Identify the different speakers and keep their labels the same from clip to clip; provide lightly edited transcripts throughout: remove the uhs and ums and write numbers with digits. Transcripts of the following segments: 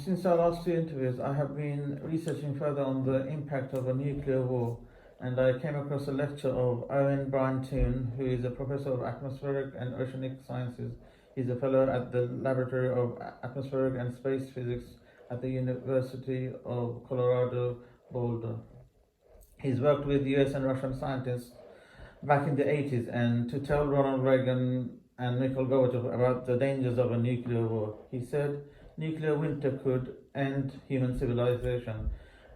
Speaker 1: Since our last two interviews, I have been researching further on the impact of a nuclear war, and I came across a lecture of Owen Bryan-Toon, who is a professor of atmospheric and oceanic sciences. He's a fellow at the Laboratory of Atmospheric and Space Physics at the University of Colorado Boulder. He's worked with US and Russian scientists back in the 80s and to tell Ronald Reagan and Mikhail Gorbachev about the dangers of a nuclear war. He said nuclear winter could end human civilization,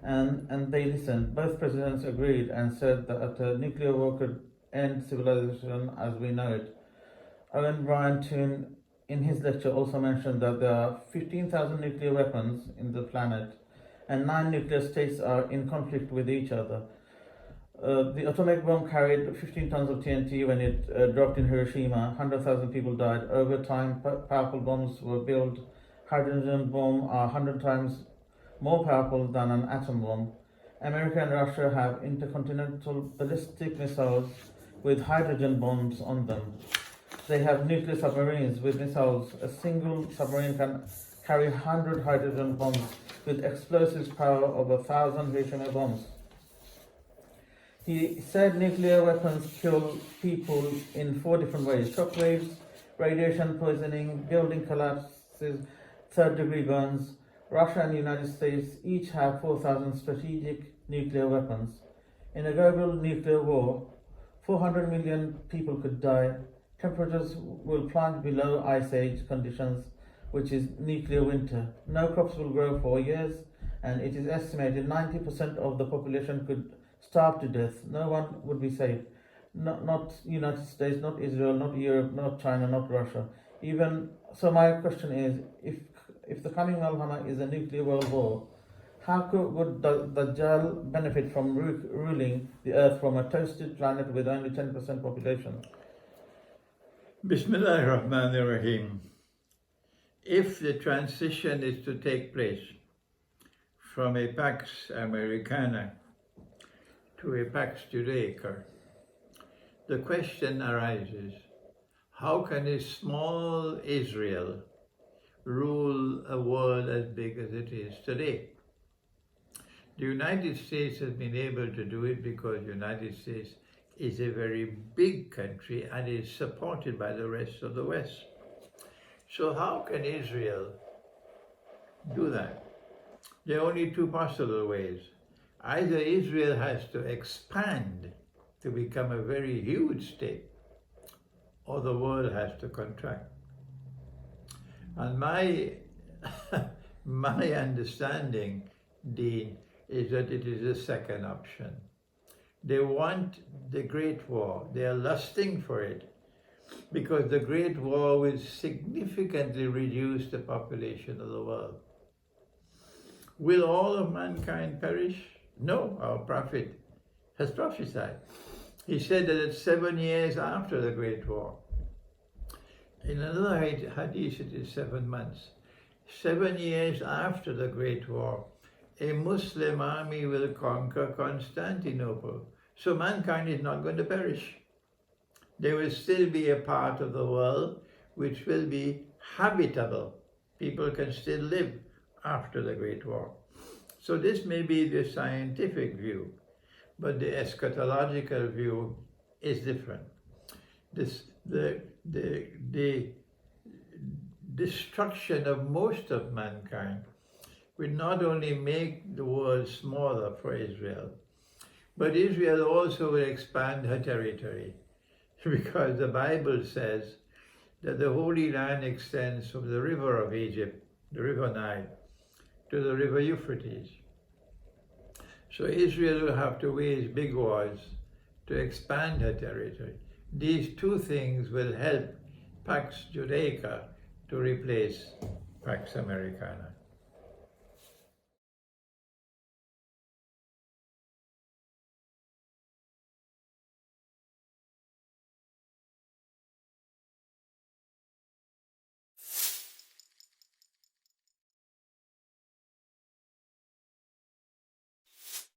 Speaker 1: and they listened. Both presidents agreed and said that a nuclear war could end civilization as we know it. Owen Bryan-Toon in his lecture also mentioned that there are 15,000 nuclear weapons in the planet and 9 nuclear states are in conflict with each other. The atomic bomb carried 15 tons of TNT when it dropped in Hiroshima. 100,000 people died. Over time, powerful bombs were built. Hydrogen bombs are 100 times more powerful than an atom bomb. America and Russia have intercontinental ballistic missiles with hydrogen bombs on them. They have nuclear submarines with missiles. A single submarine can carry 100 hydrogen bombs with explosives power of 1,000 Hiroshima bombs. He said nuclear weapons kill people in 4 different ways: shockwaves, radiation poisoning, building collapses, third-degree burns. Russia and the United States each have 4,000 strategic nuclear weapons. In a global nuclear war, 400 million people could die. Temperatures will plunge below ice age conditions, which is nuclear winter. No crops will grow for years, and it is estimated 90% of the population could starve to death. No one would be safe. Not United States, not Israel, not Europe, not China, not Russia. Even so, my question is, if the coming Malhama is a nuclear world war, how would Dajjal benefit from ruling the earth from a toasted planet with only 10% population?
Speaker 2: Bismillah ar-Rahman ar-Rahim. If the transition is to take place from a Pax Americana to a Pax Judaica, the question arises, how can a small Israel rule a world as big as it is today? The United States has been able to do it because the United States is a very big country and is supported by the rest of the West. So how can Israel do that? There are only 2 possible ways. Either Israel has to expand to become a very huge state, or the world has to contract. And my understanding, Dean, is that it is the second option. They want the Great War. They are lusting for it because the Great War will significantly reduce the population of the world. Will all of mankind perish? No, our prophet has prophesied. He said that it's 7 years after the Great War. In another hadith, it is 7 months. 7 years after the Great War, a Muslim army will conquer Constantinople. So mankind is not going to perish. There will still be a part of the world which will be habitable. People can still live after the Great War. So this may be the scientific view, but the eschatological view is different. The destruction of most of mankind will not only make the world smaller for Israel, but Israel also will expand her territory, because the Bible says that the Holy Land extends from the river of Egypt, the river Nile, to the river Euphrates. So Israel will have to wage big wars to expand her territory. These 2 things will help Pax Judaica to replace Pax Americana.